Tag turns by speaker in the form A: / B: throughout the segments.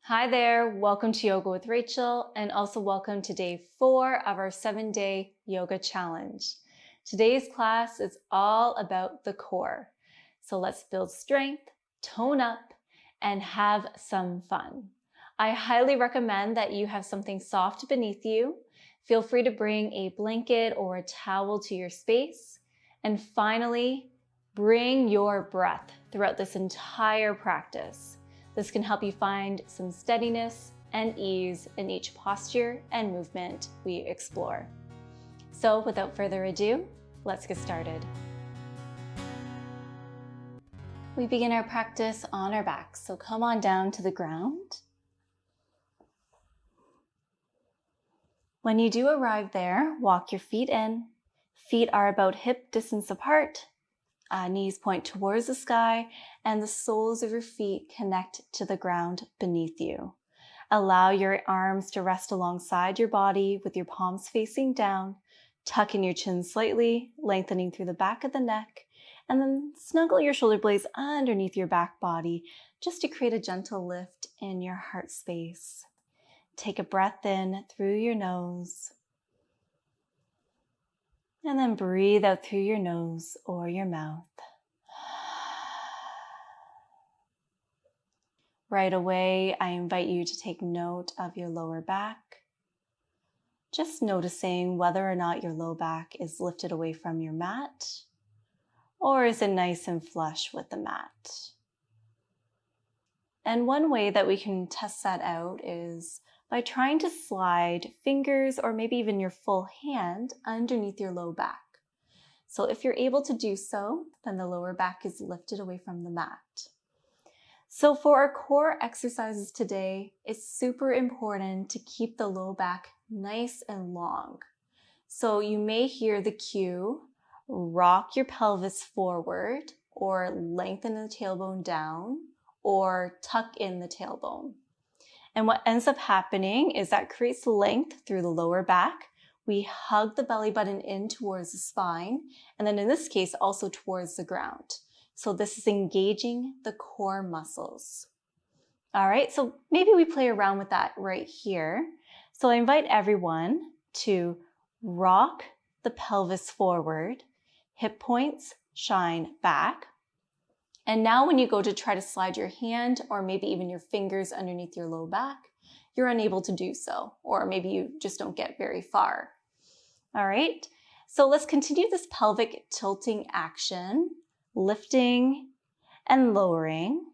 A: Hi there, welcome to Yoga with Rachel, and also welcome to day 4 of our 7-day yoga challenge. Today's class is all about the core. So let's build strength, tone up, and have some fun. I highly recommend that you have something soft beneath you. Feel free to bring a blanket or a towel to your space. And finally, bring your breath throughout this entire practice. This can help you find some steadiness and ease in each posture and movement we explore. So without further ado, let's get started. We begin our practice on our backs, so come on down to the ground. When you do arrive there, walk your feet in. Feet are about hip distance apart. Knees point towards the sky and the soles of your feet connect to the ground beneath you. Allow your arms to rest alongside your body with your palms facing down. Tuck in your chin slightly, lengthening through the back of the neck, and then snuggle your shoulder blades underneath your back body just to create a gentle lift in your heart space. Take a breath in through your nose. And then breathe out through your nose or your mouth. Right away, I invite you to take note of your lower back. Just noticing whether or not your low back is lifted away from your mat, or is it nice and flush with the mat. And one way that we can test that out is by trying to slide fingers or maybe even your full hand underneath your low back. So if you're able to do so, then the lower back is lifted away from the mat. So for our core exercises today, it's super important to keep the low back nice and long. So you may hear the cue, rock your pelvis forward, or lengthen the tailbone down, or tuck in the tailbone. And what ends up happening is that creates length through the lower back. We hug the belly button in towards the spine, and then in this case, also towards the ground. So this is engaging the core muscles. All right, so maybe we play around with that right here. So I invite everyone to rock the pelvis forward, hip points shine back. And now when you go to try to slide your hand or maybe even your fingers underneath your low back, you're unable to do so, or maybe you just don't get very far. All right, so let's continue this pelvic tilting action, lifting and lowering,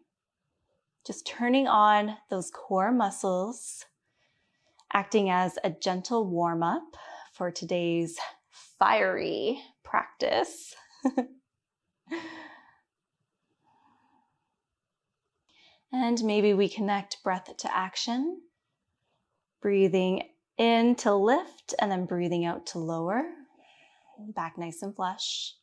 A: just turning on those core muscles, acting as a gentle warm-up for today's fiery practice. And maybe we connect breath to action, breathing in to lift and then breathing out to lower, back nice and flush.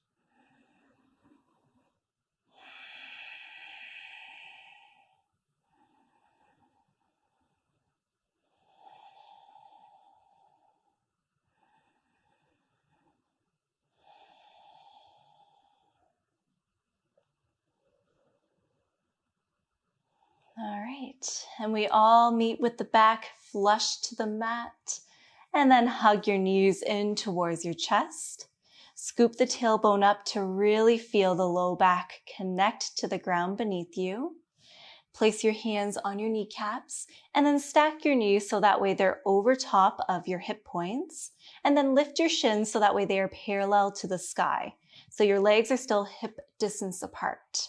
A: All right, and we all meet with the back flush to the mat, and then hug your knees in towards your chest. Scoop the tailbone up to really feel the low back connect to the ground beneath you. Place your hands on your kneecaps, and then stack your knees so that way they're over top of your hip points, and then lift your shins so that way they are parallel to the sky. So your legs are still hip distance apart.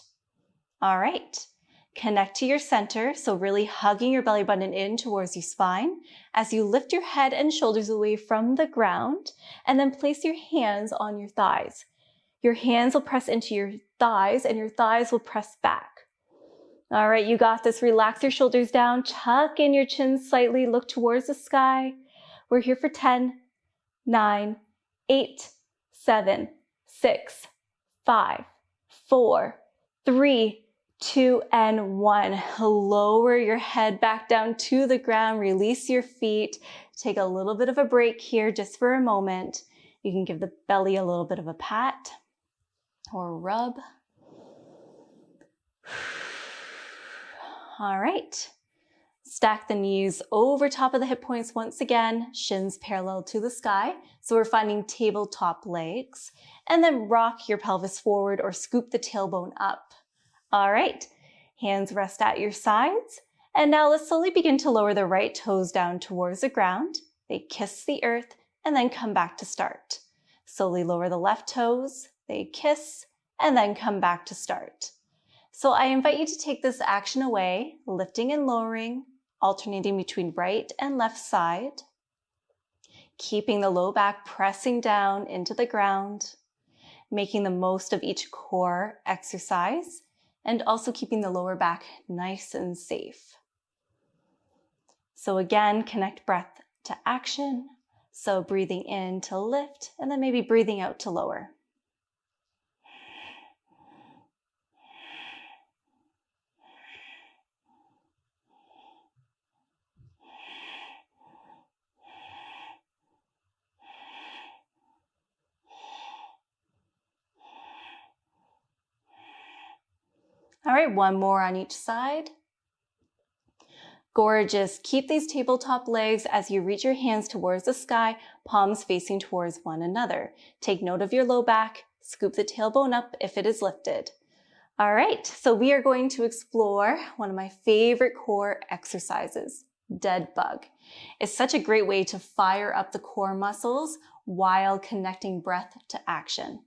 A: All right. Connect to your center, so really hugging your belly button in towards your spine as you lift your head and shoulders away from the ground, and then place your hands on your thighs. Your hands will press into your thighs and your thighs will press back. All right, you got this. Relax your shoulders down, tuck in your chin slightly, look towards the sky. We're here for 10, 9, 8, 7, 6, 5, 4, 3, 2, and 1. Lower your head back down to the ground. Release your feet. Take a little bit of a break here just for a moment. You can give the belly a little bit of a pat or rub. All right. Let's Stack the knees over top of the hip points once again, shins parallel to the sky. So we're finding tabletop legs. And then rock your pelvis forward or scoop the tailbone up. All right, hands rest at your sides. And now let's slowly begin to lower the right toes down towards the ground. They kiss the earth and then come back to start. Slowly lower the left toes, they kiss, and then come back to start. So I invite you to take this action away, lifting and lowering, alternating between right and left side, keeping the low back pressing down into the ground, making the most of each core exercise, and also keeping the lower back nice and safe. So again, connect breath to action. So breathing in to lift, and then maybe breathing out to lower. All right, one more on each side. Gorgeous. Keep these tabletop legs as you reach your hands towards the sky, palms facing towards one another. Take note of your low back. Scoop the tailbone up if it is lifted. All right, so we are going to explore one of my favorite core exercises, dead bug. It's such a great way to fire up the core muscles while connecting breath to action.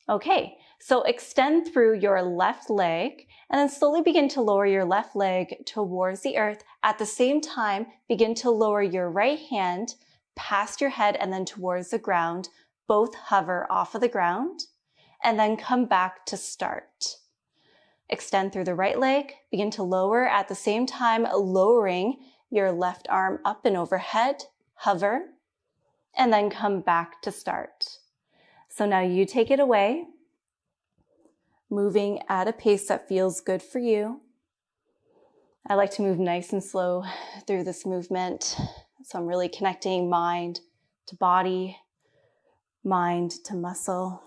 A: Okay, so extend through your left leg and then slowly begin to lower your left leg towards the earth. At the same time, begin to lower your right hand past your head and then towards the ground. Both hover off of the ground and then come back to start. Extend through the right leg, begin to lower at the same time, lowering your left arm up and overhead, hover, and then come back to start. So now you take it away, moving at a pace that feels good for you. I like to move nice and slow through this movement. So I'm really connecting mind to body, mind to muscle.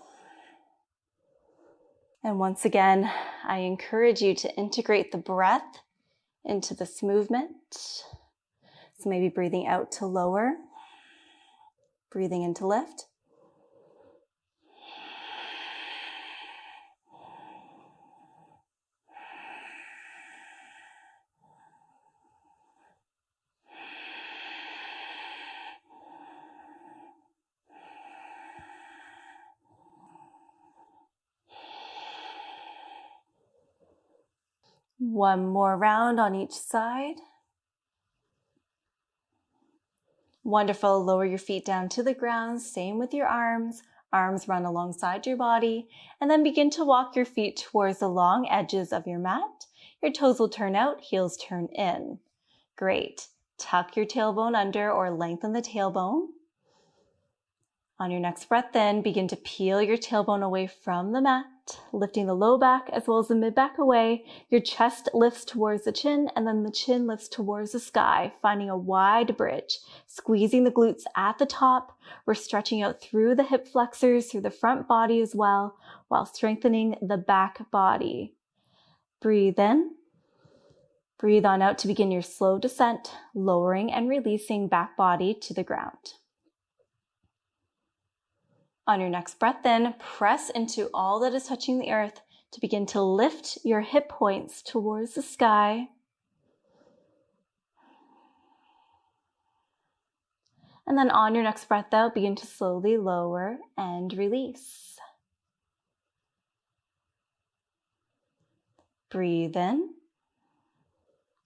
A: And once again, I encourage you to integrate the breath into this movement. So maybe breathing out to lower, breathing in to lift. One more round on each side. Wonderful. Lower your feet down to the ground. Same with your arms. Arms run alongside your body. And then begin to walk your feet towards the long edges of your mat. Your toes will turn out, heels turn in. Great. Tuck your tailbone under or lengthen the tailbone. On your next breath in, begin to peel your tailbone away from the mat, lifting the low back as well as the mid back away. Your chest lifts towards the chin and then the chin lifts towards the sky, finding a wide bridge, squeezing the glutes at the top. We're stretching out through the hip flexors, through the front body as well, while strengthening the back body. Breathe in. Breathe on out to begin your slow descent, lowering and releasing back body to the ground. On your next breath in, press into all that is touching the earth to begin to lift your hip points towards the sky. And then on your next breath out, begin to slowly lower and release. Breathe in,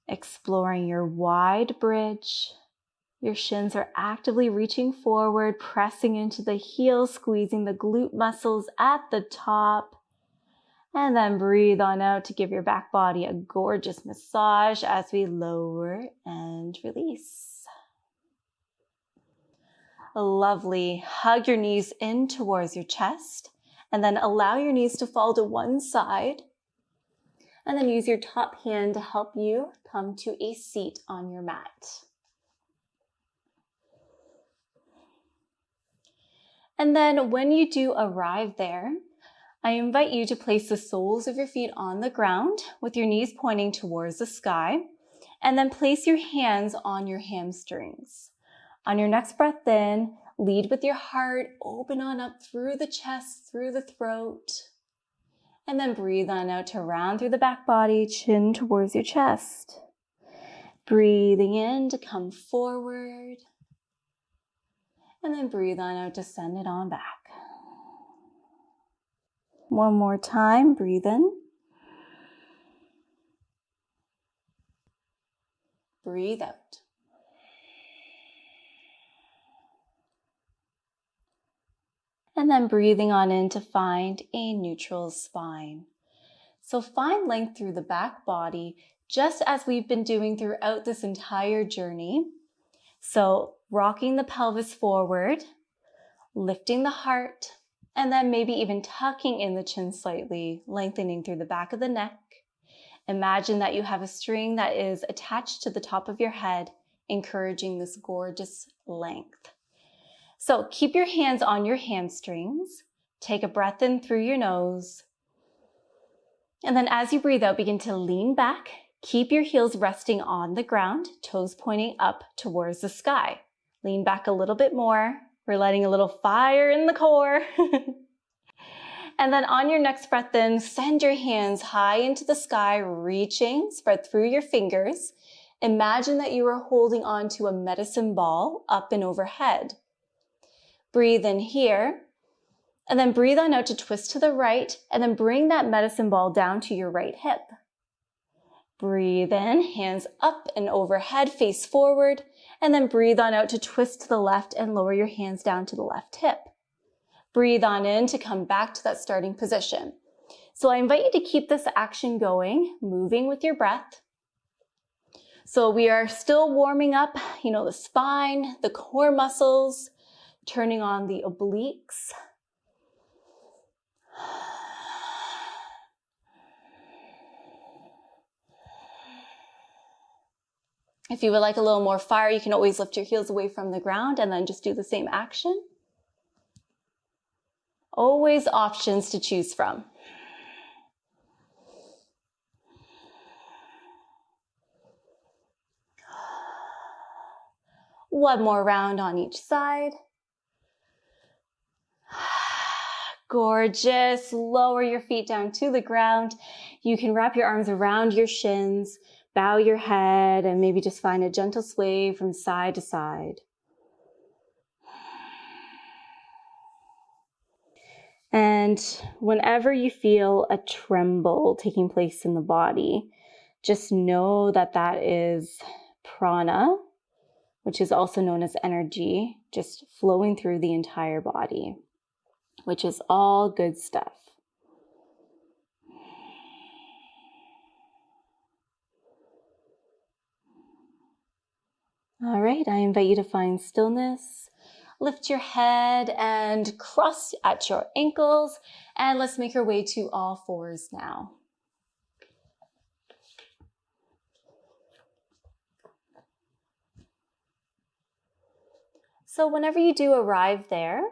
A: exploring your wide bridge. Your shins are actively reaching forward, pressing into the heels, squeezing the glute muscles at the top. And then breathe on out to give your back body a gorgeous massage as we lower and release. Lovely. Hug your knees in towards your chest and then allow your knees to fall to one side. And then use your top hand to help you come to a seat on your mat. And then when you do arrive there, I invite you to place the soles of your feet on the ground with your knees pointing towards the sky. And then place your hands on your hamstrings. On your next breath in, lead with your heart, open on up through the chest, through the throat. And then breathe on out to round through the back body, chin towards your chest. Breathing in to come forward. And then breathe on out to send it on back. One more time, breathe in. Breathe out. And then breathing on in to find a neutral spine. So find length through the back body, just as we've been doing throughout this entire journey. So rocking the pelvis forward, lifting the heart, and then maybe even tucking in the chin slightly, lengthening through the back of the neck. Imagine that you have a string that is attached to the top of your head, encouraging this gorgeous length. So keep your hands on your hamstrings. Take a breath in through your nose. And then as you breathe out, begin to lean back. Keep your heels resting on the ground, toes pointing up towards the sky. Lean back a little bit more. We're letting a little fire in the core. And then on your next breath in, send your hands high into the sky, reaching, spread through your fingers. Imagine that you are holding on to a medicine ball up and overhead. Breathe in here, and then breathe on out to twist to the right, and then bring that medicine ball down to your right hip. Breathe in, hands up and overhead, face forward, and then breathe on out to twist to the left and lower your hands down to the left hip. Breathe on in to come back to that starting position. So I invite you to keep this action going, moving with your breath. So we are still warming up, the spine, the core muscles, turning on the obliques. If you would like a little more fire, you can always lift your heels away from the ground and then just do the same action. Always options to choose from. One more round on each side. Gorgeous. Lower your feet down to the ground. You can wrap your arms around your shins, bow your head, and maybe just find a gentle sway from side to side. And whenever you feel a tremble taking place in the body, just know that that is prana, which is also known as energy, just flowing through the entire body, which is all good stuff. All right, I invite you to find stillness. Lift your head and cross at your ankles, and let's make our way to all fours now. So whenever you do arrive there,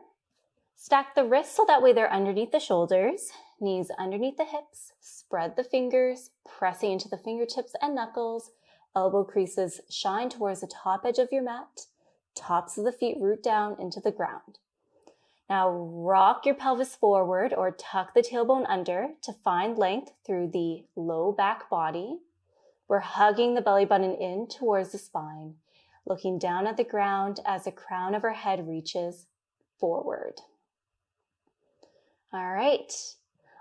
A: stack the wrists so that way they're underneath the shoulders, knees underneath the hips, spread the fingers, pressing into the fingertips and knuckles, elbow creases shine towards the top edge of your mat, tops of the feet root down into the ground. Now rock your pelvis forward or tuck the tailbone under to find length through the low back body. We're hugging the belly button in towards the spine, looking down at the ground as the crown of our head reaches forward. All right,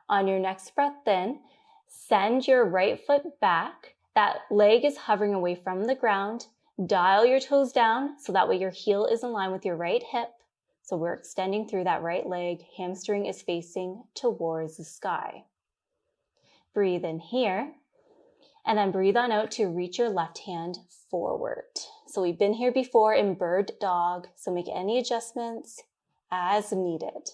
A: on your next breath in, send your right foot back. That leg is hovering away from the ground. Dial your toes down so that way your heel is in line with your right hip. So we're extending through that right leg. Hamstring is facing towards the sky. Breathe in here. And then breathe on out to reach your left hand forward. So we've been here before in bird dog, so make any adjustments as needed.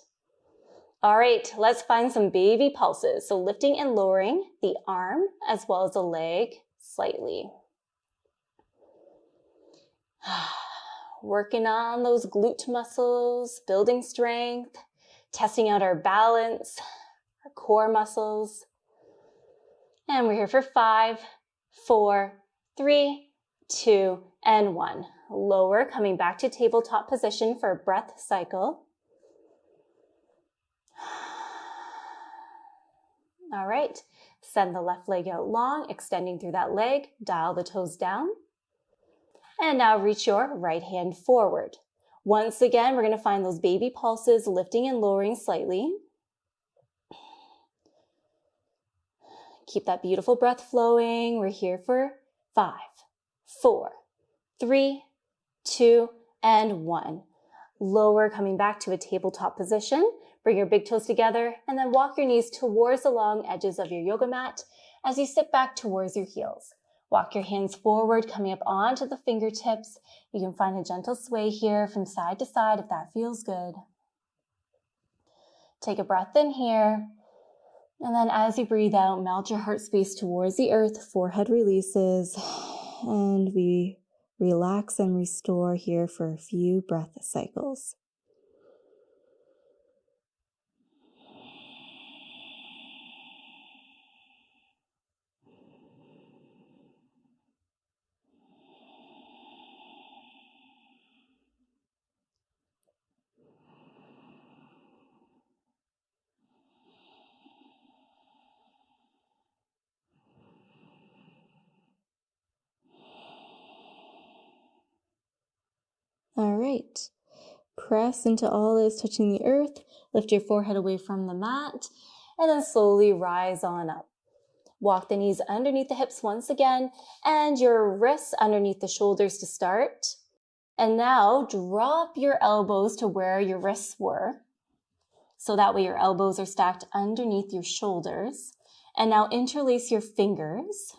A: All right, let's find some baby pulses. So lifting and lowering the arm as well as the leg slightly. Working on those glute muscles, building strength, testing out our balance, our core muscles. And we're here for 5, 4, 3, 2, and 1. Lower, coming back to tabletop position for a breath cycle. All right, send the left leg out long, extending through that leg, dial the toes down. And now reach your right hand forward. Once again, we're going to find those baby pulses, lifting and lowering slightly. Keep that beautiful breath flowing. We're here for 5, 4, 3, 2, and 1. Lower, coming back to a tabletop position. Bring your big toes together and then walk your knees towards the long edges of your yoga mat as you sit back towards your heels. Walk your hands forward, coming up onto the fingertips. You can find a gentle sway here from side to side if that feels good. Take a breath in here. And then as you breathe out, melt your heart space towards the earth, forehead releases, and we relax and restore here for a few breath cycles. All right, press into all that is touching the earth, lift your forehead away from the mat, and then slowly rise on up. Walk the knees underneath the hips once again, and your wrists underneath the shoulders to start. And now drop your elbows to where your wrists were, so that way your elbows are stacked underneath your shoulders. And now interlace your fingers.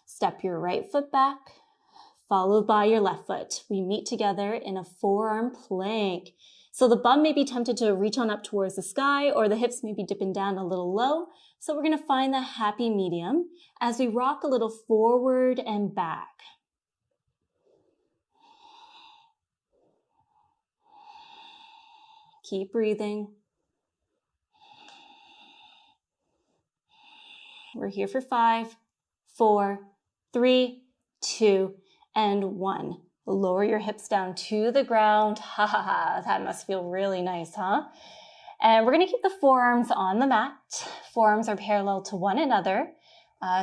A: Step your right foot back, followed by your left foot. We meet together in a forearm plank. So the bum may be tempted to reach on up towards the sky, or the hips may be dipping down a little low. So we're going to find the happy medium as we rock a little forward and back. Keep breathing. We're here for 5, 4, 3, 2, and 1. Lower your hips down to the ground. Ha ha ha, that must feel really nice, huh? And we're going to keep the forearms on the mat. Forearms are parallel to one another.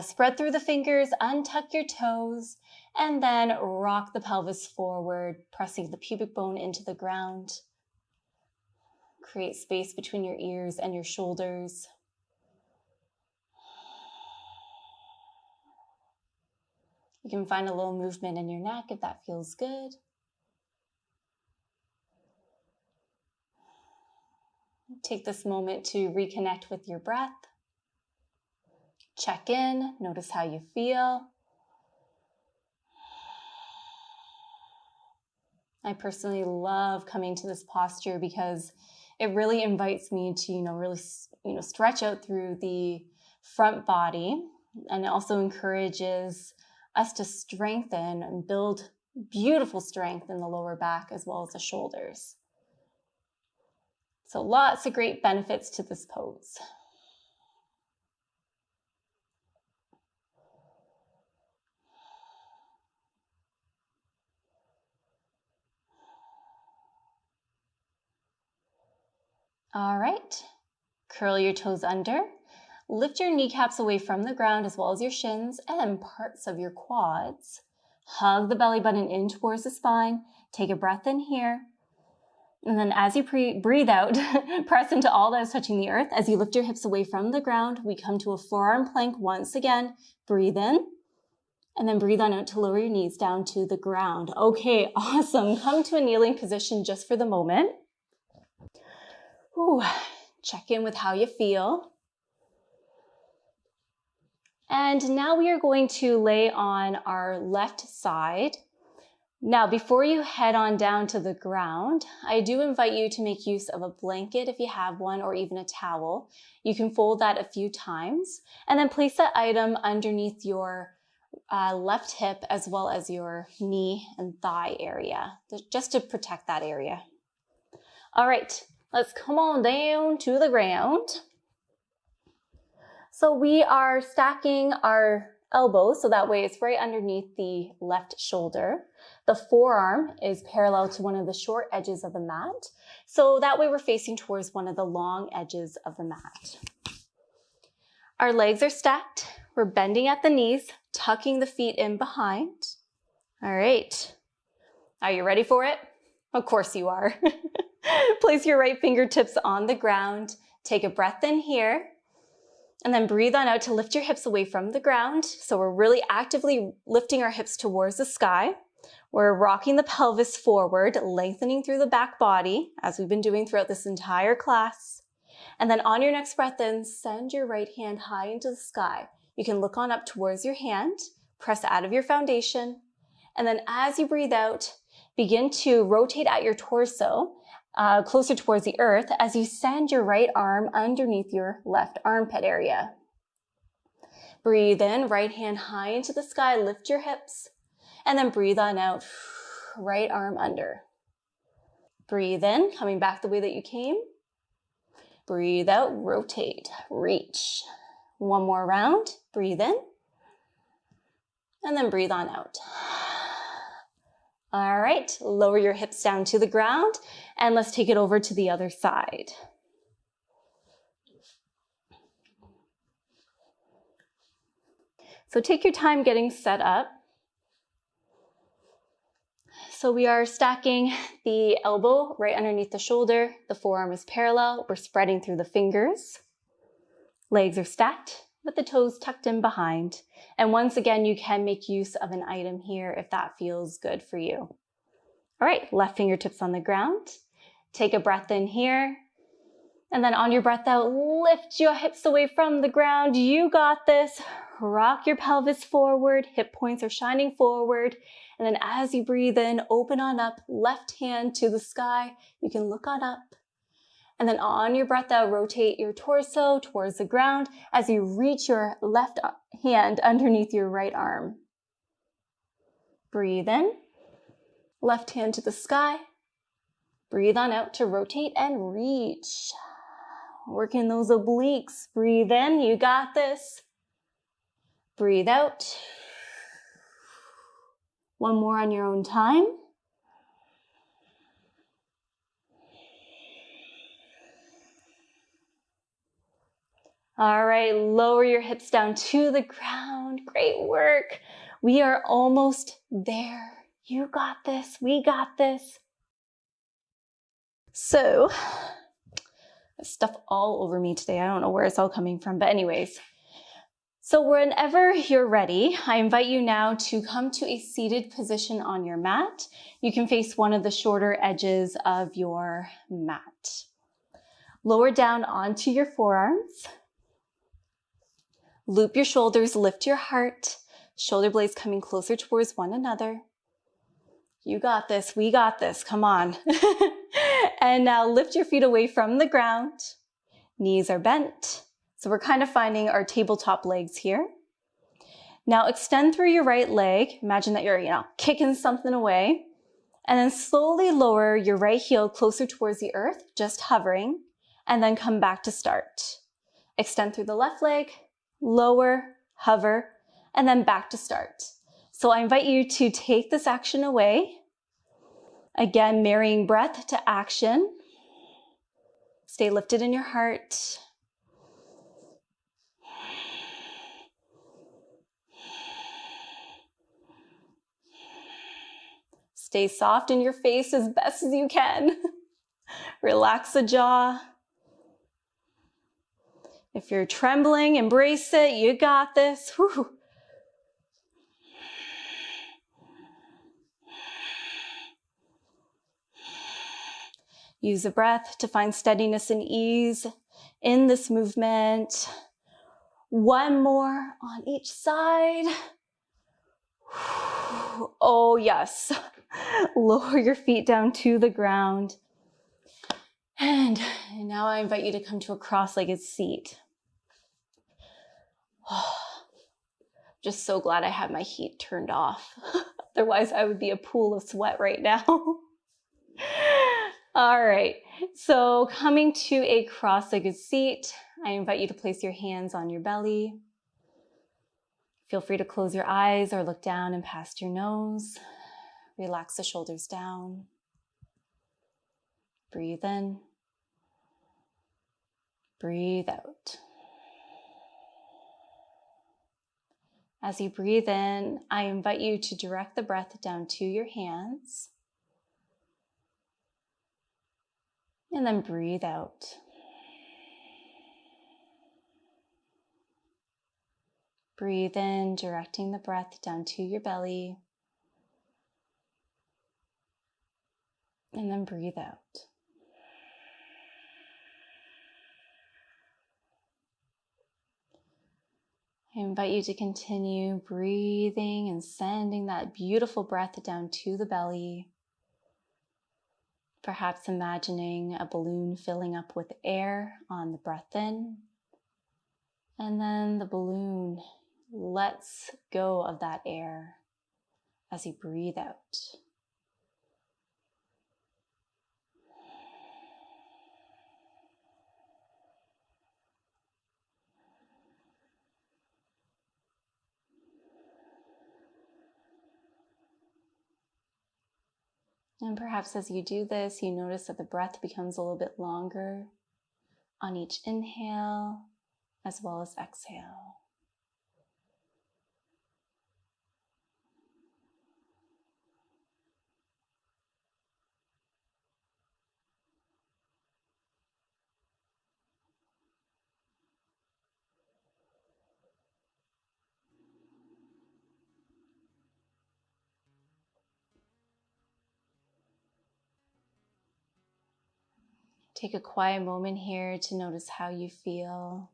A: Spread through the fingers, untuck your toes, and then rock the pelvis forward, pressing the pubic bone into the ground. Create space between your ears and your shoulders. You can find a little movement in your neck if that feels good. Take this moment to reconnect with your breath. Check in, notice how you feel. I personally love coming to this posture because it really invites me to, really stretch out through the front body, and it also encourages us to strengthen and build beautiful strength in the lower back as well as the shoulders. So lots of great benefits to this pose. All right, curl your toes under. Lift your kneecaps away from the ground as well as your shins and parts of your quads. Hug the belly button in towards the spine. Take a breath in here. And then as you breathe out, press into all that is touching the earth. As you lift your hips away from the ground, we come to a forearm plank once again. Breathe in. And then breathe on out to lower your knees down to the ground. Okay, awesome. Come to a kneeling position just for the moment. Ooh, check in with how you feel. And now we are going to lay on our left side. Now, before you head on down to the ground, I do invite you to make use of a blanket if you have one, or even a towel. You can fold that a few times and then place that item underneath your left hip as well as your knee and thigh area, just to protect that area. All right, let's come on down to the ground. So we are stacking our elbow, so that way it's right underneath the left shoulder. The forearm is parallel to one of the short edges of the mat, so that way we're facing towards one of the long edges of the mat. Our legs are stacked. We're bending at the knees, tucking the feet in behind. All right. Are you ready for it? Of course you are. Place your right fingertips on the ground. Take a breath in here. And then breathe on out to lift your hips away from the ground. So we're really actively lifting our hips towards the sky. We're rocking the pelvis forward, lengthening through the back body, as we've been doing throughout this entire class. And then on your next breath in, send your right hand high into the sky. You can look on up towards your hand, press out of your foundation. And then as you breathe out, begin to rotate at your torso, closer towards the earth as you send your right arm underneath your left armpit area. Breathe in, right hand high into the sky, lift your hips, and then breathe on out, right arm under. Breathe in, coming back the way that you came. Breathe out, rotate, reach. One more round, breathe in, and then breathe on out. All right, lower your hips down to the ground, and let's take it over to the other side. So take your time getting set up. So we are stacking the elbow right underneath the shoulder. The forearm is parallel. We're spreading through the fingers. Legs are stacked with the toes tucked in behind. And once again, you can make use of an item here if that feels good for you. All right, left fingertips on the ground. Take a breath in here. And then on your breath out, lift your hips away from the ground. You got this. Rock your pelvis forward. Hip points are shining forward. And then as you breathe in, open on up, left hand to the sky. You can look on up. And then on your breath out, rotate your torso towards the ground as you reach your left hand underneath your right arm. Breathe in, left hand to the sky. Breathe on out to rotate and reach. Working those obliques. Breathe in, you got this. Breathe out. One more on your own time. All right, lower your hips down to the ground. Great work. We are almost there. You got this. We got this. So, there's stuff all over me today. I don't know where it's all coming from, but anyways. So whenever you're ready, I invite you now to come to a seated position on your mat. You can face one of the shorter edges of your mat. Lower down onto your forearms. Loop your shoulders, lift your heart. Shoulder blades coming closer towards one another. You got this, we got this, come on. And now lift your feet away from the ground. Knees are bent. So we're kind of finding our tabletop legs here. Now extend through your right leg. Imagine that you're, kicking something away. And then slowly lower your right heel closer towards the earth, just hovering, and then come back to start. Extend through the left leg, lower, hover, and then back to start. So I invite you to take this action away. Again, marrying breath to action. Stay lifted in your heart. Stay soft in your face as best as you can. Relax the jaw. If you're trembling, embrace it. You got this. Whew. Use the breath to find steadiness and ease in this movement. One more on each side. Oh yes. Lower your feet down to the ground. And now I invite you to come to a cross-legged seat. Just so glad I have my heat turned off. Otherwise I would be a pool of sweat right now. All right, so coming to a cross-legged seat, I invite you to place your hands on your belly. Feel free to close your eyes or look down and past your nose. Relax the shoulders down. Breathe in. Breathe out. As you breathe in, I invite you to direct the breath down to your hands. And then breathe out. Breathe in, directing the breath down to your belly. And then breathe out. I invite you to continue breathing and sending that beautiful breath down to the belly. Perhaps imagining a balloon filling up with air on the breath in. And then the balloon lets go of that air as you breathe out. And perhaps as you do this, you notice that the breath becomes a little bit longer on each inhale as well as exhale. Take a quiet moment here to notice how you feel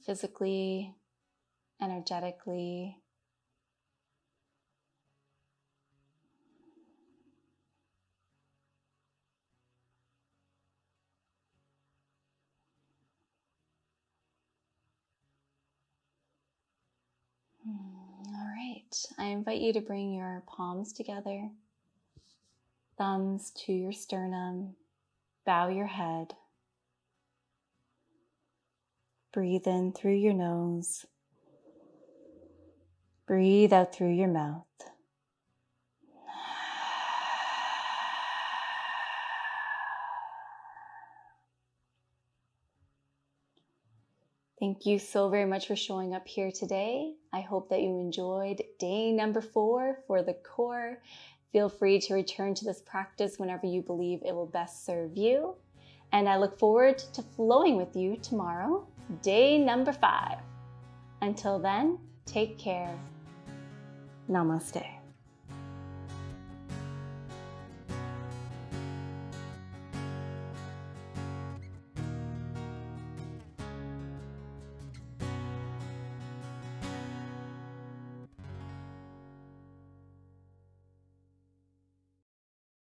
A: physically, energetically. All right, I invite you to bring your palms together, thumbs to your sternum, bow your head. Breathe in through your nose. Breathe out through your mouth. Thank you so very much for showing up here today. I hope that you enjoyed day number 4 for the core. Feel free to return to this practice whenever you believe it will best serve you. And I look forward to flowing with you tomorrow, day number 5. Until then, take care. Namaste.